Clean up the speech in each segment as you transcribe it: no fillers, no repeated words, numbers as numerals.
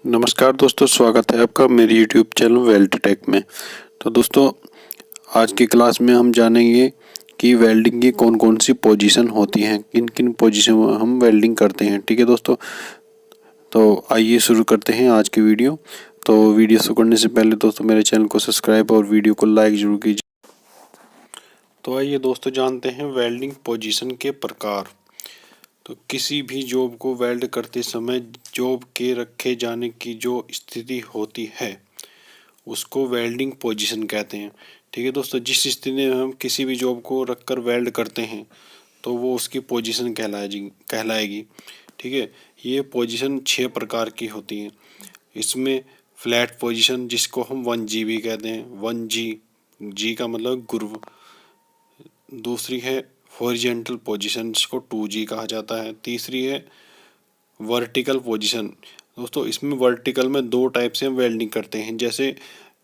नमस्कार दोस्तों, स्वागत है आपका मेरे यूट्यूब चैनल वेल्ड टेक में। तो दोस्तों, आज की क्लास में हम जानेंगे कि वेल्डिंग की कौन कौन सी पोजीशन होती हैं, किन किन पोजीशन में हम वेल्डिंग करते हैं। ठीक है दोस्तों, तो आइए शुरू करते हैं आज की वीडियो। तो वीडियो शुरू करने से पहले दोस्तों मेरे चैनल को सब्सक्राइब और वीडियो को लाइक जरूर कीजिए। तो आइए दोस्तों जानते हैं वेल्डिंग पोजीशन के प्रकार। तो किसी भी जॉब को वेल्ड करते समय जॉब के रखे जाने की जो स्थिति होती है उसको वेल्डिंग पोजीशन कहते हैं। ठीक है दोस्तों, जिस स्थिति में हम किसी भी जॉब को रखकर वेल्ड करते हैं तो वो उसकी पोजीशन कहलाएगी। ठीक है, ये पोजीशन 6 प्रकार की होती हैं। इसमें फ्लैट पोजीशन जिसको हम 1G भी कहते हैं, 1G, जी का मतलब गुरुत्व। दूसरी है हॉरिजॉन्टल पोजीशन जिसको 2G कहा जाता है। तीसरी है वर्टिकल पोजीशन। दोस्तों इसमें वर्टिकल में दो टाइप से हम वेल्डिंग करते हैं, जैसे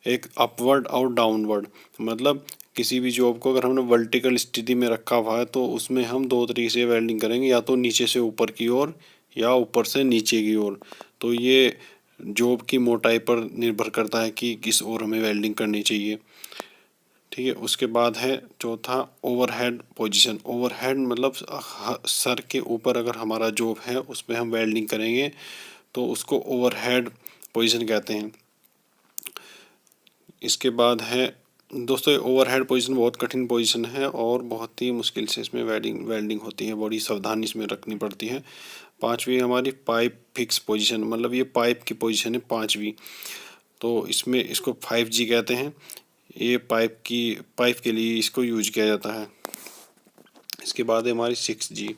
एक अपवर्ड और डाउनवर्ड। मतलब किसी भी जॉब को अगर हमने वर्टिकल स्थिति में रखा हुआ है तो उसमें हम दो तरीके से वेल्डिंग करेंगे, या तो नीचे से ऊपर की ओर या ऊपर से नीचे की ओर। तो ये जॉब की मोटाई पर निर्भर करता है कि किस ओर हमें वेल्डिंग करनी चाहिए। ठीक है, उसके बाद है चौथा ओवरहेड पोजीशन। ओवरहेड मतलब सर के ऊपर अगर हमारा जॉब है उसमें हम वेल्डिंग करेंगे तो उसको ओवरहेड पोजीशन कहते हैं। इसके बाद है दोस्तों ओवरहेड पोजीशन बहुत कठिन पोजीशन है और बहुत ही मुश्किल से इसमें वेल्डिंग होती है, बड़ी सावधानी इसमें रखनी पड़ती है। पांचवी हमारी पाइप फिक्स पोजीशन, मतलब ये पाइप की पोजीशन है पांचवी। तो इसमें इसको 5G कहते हैं। ये पाइप के लिए इसको यूज किया जाता है। इसके बाद है हमारी 6G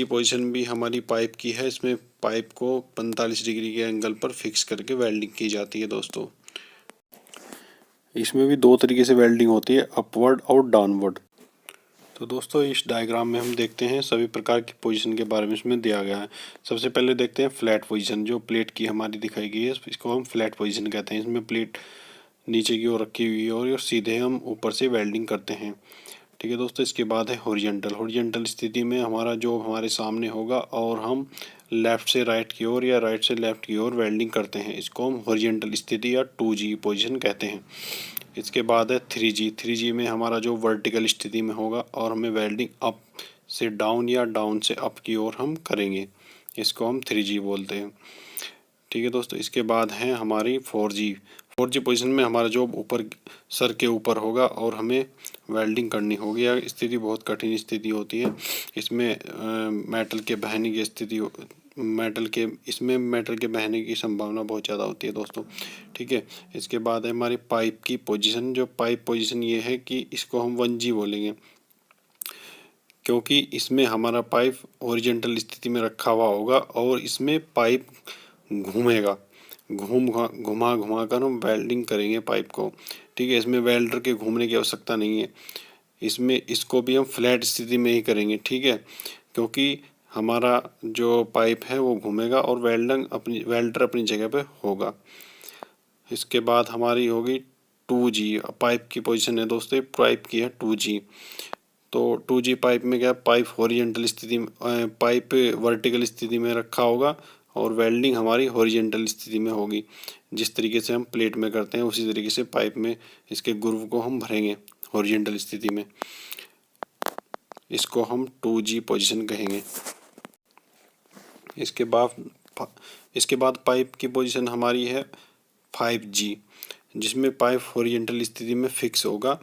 पोजीशन भी हमारी पाइप की है। इसमें पाइप को 45 डिग्री के एंगल पर फिक्स करके वेल्डिंग की जाती है दोस्तों। इसमें भी दो तरीके से वेल्डिंग होती है, अपवर्ड और डाउनवर्ड। तो दोस्तों इस डायग्राम में हम देखते हैं सभी प्रकार की पोजीशन के बारे में इसमें दिया गया है। सबसे पहले देखते हैं फ्लैट पोजीशन, जो प्लेट की हमारी दिखाई गई है इसको हम फ्लैट पोजीशन कहते हैं। इसमें प्लेट नीचे की ओर रखी हुई है और ये सीधे हम ऊपर से वेल्डिंग करते हैं। ठीक है दोस्तों, इसके बाद है हॉरिजॉन्टल स्थिति में हमारा जो हमारे सामने होगा और हम लेफ़्ट से राइट की ओर या राइट से लेफ़्ट की ओर वेल्डिंग करते हैं, इसको हम हॉरिजॉन्टल स्थिति या 2G पोजीशन कहते हैं। इसके बाद है 3G में हमारा जो वर्टिकल स्थिति में होगा और हमें वेल्डिंग अप से डाउन या डाउन से अप की ओर हम करेंगे, इसको हम 3G बोलते हैं। ठीक है दोस्तों, इसके बाद है हमारी 4G पोजीशन में हमारा जॉब ऊपर सर के ऊपर होगा और हमें वेल्डिंग करनी होगी। यह स्थिति बहुत कठिन स्थिति होती है। इसमें मेटल के बहने की स्थिति मेटल के बहने की संभावना बहुत ज़्यादा होती है दोस्तों। ठीक है, इसके बाद है हमारी पाइप की पोजीशन। जो पाइप पोजीशन ये है कि इसको हम 1G बोलेंगे, क्योंकि इसमें हमारा पाइप हॉरिजॉन्टल स्थिति में रखा हुआ होगा और इसमें पाइप घूमेगा, घुमा घुमा कर हम वेल्डिंग करेंगे पाइप को। ठीक है, इसमें वेल्डर के घूमने की आवश्यकता नहीं है। इसमें इसको भी हम फ्लैट स्थिति में ही करेंगे। ठीक है, क्योंकि हमारा जो पाइप है वो घूमेगा और वेल्डर अपनी जगह पे होगा। इसके बाद हमारी होगी 2G। पाइप की पोजीशन है दोस्तों, पाइप की है 2G। तो 2G पाइप में क्या, पाइप हॉरिजॉन्टल स्थिति में पाइप वर्टिकल स्थिति में रखा होगा और वेल्डिंग हमारी हॉरिजॉन्टल स्थिति में होगी। जिस तरीके से हम प्लेट में करते हैं उसी तरीके से पाइप में इसके ग्रूव को हम भरेंगे हॉरिजॉन्टल स्थिति में, इसको हम 2G पोजीशन कहेंगे। इसके बाद पाइप की पोजीशन हमारी है 5G, जिसमें पाइप हॉरिजॉन्टल स्थिति में फिक्स होगा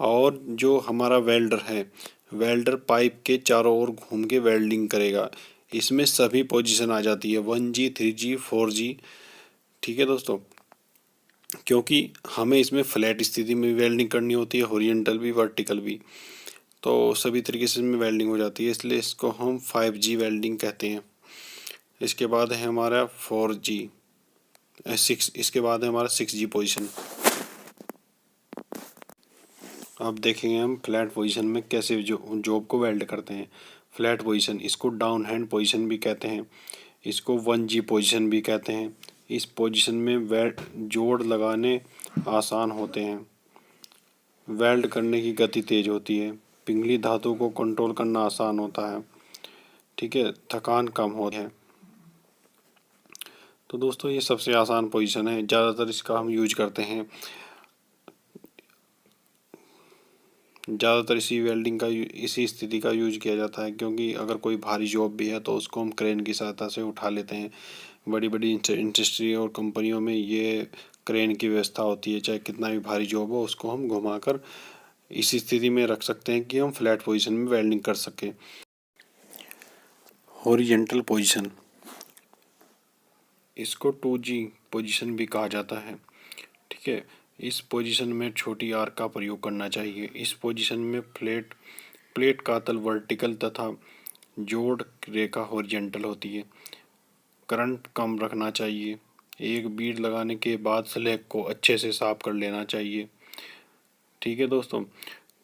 और जो हमारा वेल्डर पाइप के चारों ओर घूम के वेल्डिंग करेगा। इसमें सभी पोजीशन आ जाती है 1G, 3G, 4G। ठीक है दोस्तों, क्योंकि हमें इसमें फ्लैट स्थिति में वेल्डिंग करनी होती है, हॉरिजॉन्टल भी वर्टिकल भी, तो सभी तरीके से इसमें वेल्डिंग हो जाती है, इसलिए इसको हम 5G वेल्डिंग कहते हैं। इसके बाद है हमारा 6G पोजीशन। अब देखेंगे हम फ्लैट पोजीशन में कैसे जॉब को वेल्ड करते हैं। फ्लैट पोजीशन, इसको डाउन हैंड पोजीशन भी कहते हैं, इसको 1G पोजीशन भी कहते हैं। इस पोजीशन में जोड़ लगाने आसान होते हैं, वेल्ड करने की गति तेज होती है, पिघली धातु को कंट्रोल करना आसान होता है। ठीक है, थकान कम होती है। तो दोस्तों ये सबसे आसान पोजीशन है, ज़्यादातर इसका हम यूज करते हैं। ज़्यादातर इसी स्थिति का यूज किया जाता है, क्योंकि अगर कोई भारी जॉब भी है तो उसको हम क्रेन की सहायता से उठा लेते हैं। बड़ी बड़ी इंडस्ट्री और कंपनियों में ये क्रेन की व्यवस्था होती है। चाहे कितना भी भारी जॉब हो, उसको हम घुमाकर इस स्थिति में रख सकते हैं कि हम फ्लैट पोजीशन में वेल्डिंग कर सकें। हॉरिजेंटल पोजीशन, इसको 2G पोजीशन भी कहा जाता है। ठीक है, इस पोजीशन में छोटी आर्क का प्रयोग करना चाहिए। इस पोजीशन में प्लेट का तल वर्टिकल तथा जोड़ रेखा हॉरिजेंटल होती है। करंट कम रखना चाहिए। एक बीड लगाने के बाद स्लैग को अच्छे से साफ कर लेना चाहिए। ठीक है दोस्तों,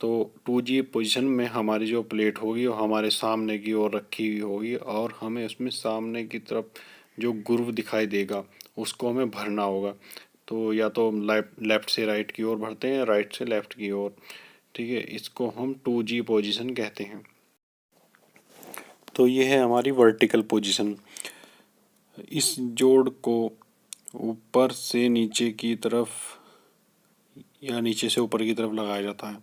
तो 2G पोजीशन में हमारी जो प्लेट होगी वो हमारे सामने की ओर रखी हुई होगी, और हमें उसमें सामने की तरफ जो ग्रूव दिखाई देगा उसको हमें भरना होगा। तो या तो लेफ्ट से राइट की ओर भरते हैं, राइट से लेफ्ट की ओर। ठीक है, इसको हम 2G पोजीशन कहते हैं। तो ये है हमारी वर्टिकल पोजीशन। इस जोड़ को ऊपर से नीचे की तरफ या नीचे से ऊपर की तरफ लगाया जाता है।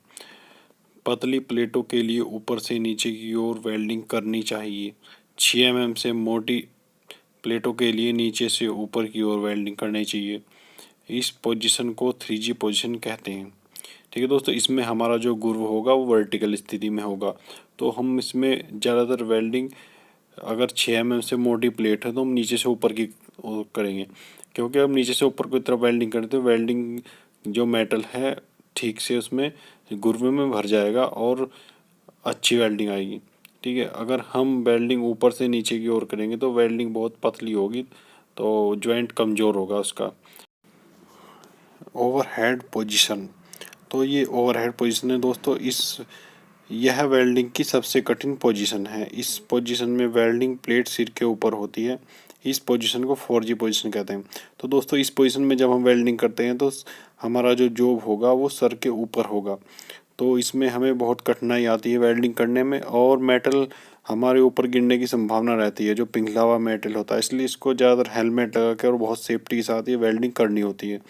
पतली प्लेटों के लिए ऊपर से नीचे की ओर वेल्डिंग करनी चाहिए। 6 mm से मोटी प्लेटों के लिए नीचे से ऊपर की ओर वेल्डिंग करनी चाहिए। इस पोजीशन को 3G पोजीशन कहते हैं। ठीक है दोस्तों, इसमें हमारा जो गुर्व होगा वो वर्टिकल स्थिति में होगा। तो हम इसमें ज़्यादातर वेल्डिंग, अगर 6 mm से मोटी प्लेट है तो हम नीचे से ऊपर की ओर करेंगे, क्योंकि हम नीचे से ऊपर की तरफ वेल्डिंग करते हैं, वेल्डिंग जो मेटल है ठीक से उसमें गुर्वे में भर जाएगा और अच्छी वेल्डिंग आएगी। ठीक है, अगर हम वेल्डिंग ऊपर से नीचे की ओर करेंगे तो वेल्डिंग बहुत पतली होगी, तो जॉइंट कमज़ोर होगा उसका। ओवरहेड पोजीशन, तो ये ओवरहेड पोजीशन है दोस्तों। यह वेल्डिंग की सबसे कठिन पोजीशन है। इस पोजीशन में वेल्डिंग प्लेट सिर के ऊपर होती है। इस पोजीशन को 4G पोजीशन कहते हैं। तो दोस्तों इस पोजीशन में जब हम वेल्डिंग करते हैं तो हमारा जो जॉब होगा वो सर के ऊपर होगा। तो इसमें हमें बहुत कठिनाई आती है वेल्डिंग करने में, और मेटल हमारे ऊपर गिरने की संभावना रहती है, जो पिघला हुआ मेटल होता है। इसलिए इसको ज़्यादातर हेलमेट लगा के और बहुत सेफ्टी के साथ ये वेल्डिंग करनी होती है।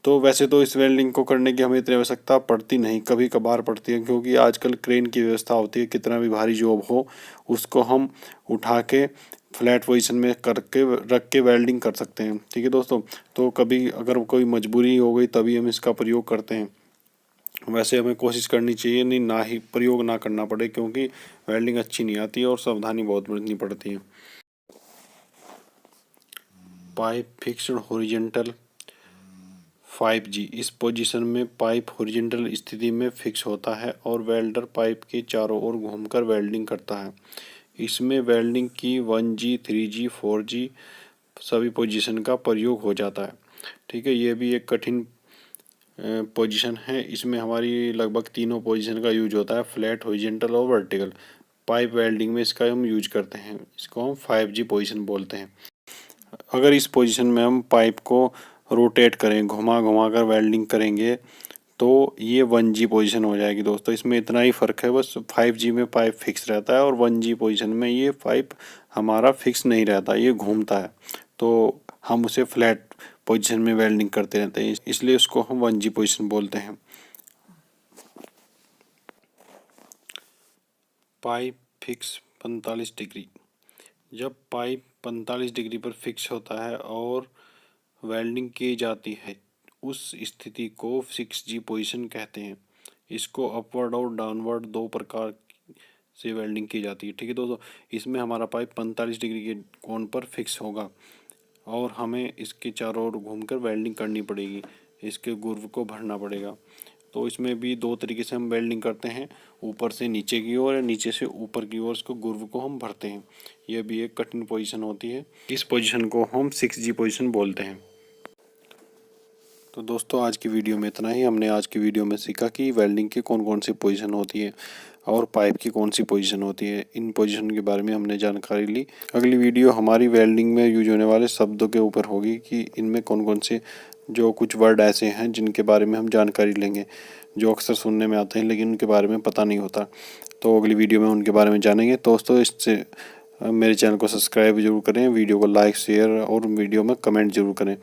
तो वैसे तो इस वेल्डिंग को करने की हमें इतनी आवश्यकता पड़ती नहीं, कभी कभार पड़ती है, क्योंकि आजकल क्रेन की व्यवस्था होती है। कितना भी भारी जॉब हो उसको हम उठा के फ्लैट पोजीशन में करके रख के वेल्डिंग कर सकते हैं। ठीक है दोस्तों, तो कभी अगर कोई मजबूरी हो गई तभी हम इसका प्रयोग करते हैं। वैसे हमें कोशिश करनी चाहिए नहीं, ना ही प्रयोग ना करना पड़े, क्योंकि वेल्डिंग अच्छी नहीं आती है और सावधानी बहुत बरतनी पड़ती है। पाइप फिक्स्ड हॉरिजेंटल 5G, इस पोजीशन में पाइप हॉरिजेंटल स्थिति में फिक्स होता है और वेल्डर पाइप के चारों ओर घूमकर वेल्डिंग करता है। इसमें वेल्डिंग की 1G, 3G, 4G सभी पोजीशन का प्रयोग हो जाता है। ठीक है, ये भी एक कठिन पोजीशन है। इसमें हमारी लगभग तीनों पोजीशन का यूज होता है, फ्लैट, हॉरिजेंटल और वर्टिकल। पाइप वेल्डिंग में इसका हम यूज करते हैं, इसको हम 5G पोजीशन बोलते हैं। अगर इस पोजीशन में हम पाइप को रोटेट करें, घुमा घुमा कर वेल्डिंग करेंगे तो ये 1G पोजीशन हो जाएगी दोस्तों। इसमें इतना ही फ़र्क है, बस 5G में पाइप फिक्स रहता है और 1G पोजीशन में ये पाइप हमारा फिक्स नहीं रहता, ये घूमता है। तो हम उसे फ्लैट पोजीशन में वेल्डिंग करते रहते हैं, इसलिए उसको हम 1G पोजीशन बोलते हैं। पाइप फिक्स 45 डिग्री, जब पाइप 45 डिग्री पर फिक्स होता है और वेल्डिंग की जाती है, उस स्थिति को 6G पोजीशन कहते हैं। इसको अपवर्ड और डाउनवर्ड दो प्रकार से वेल्डिंग की जाती है। ठीक है दोस्तों, इसमें हमारा पाइप 45 डिग्री के कोण पर फिक्स होगा और हमें इसके चारों ओर घूमकर वेल्डिंग करनी पड़ेगी, इसके गुर्व को भरना पड़ेगा। तो इसमें भी दो तरीके से हम वेल्डिंग करते हैं, ऊपर से नीचे की ओर या नीचे से ऊपर की ओर इसको गुर्व को हम भरते हैं। यह भी एक कठिन पोजीशन होती है, इस पोजीशन को हम 6G पोजीशन बोलते हैं। तो दोस्तों आज की वीडियो में इतना ही। हमने आज की वीडियो में सीखा कि वेल्डिंग की कौन कौन सी पोजीशन होती है और पाइप की कौन सी पोजीशन होती है। इन पोजीशन के बारे में हमने जानकारी ली। अगली वीडियो हमारी वेल्डिंग में यूज होने वाले शब्दों के ऊपर होगी कि इनमें कौन कौन से जो कुछ वर्ड ऐसे हैं जिनके बारे में हम जानकारी लेंगे, जो अक्सर सुनने में आते हैं लेकिन उनके बारे में पता नहीं होता। तो अगली वीडियो में उनके बारे में जानेंगे। दोस्तों इससे मेरे चैनल को सब्सक्राइब जरूर करें, वीडियो को लाइक शेयर और वीडियो में कमेंट जरूर करें।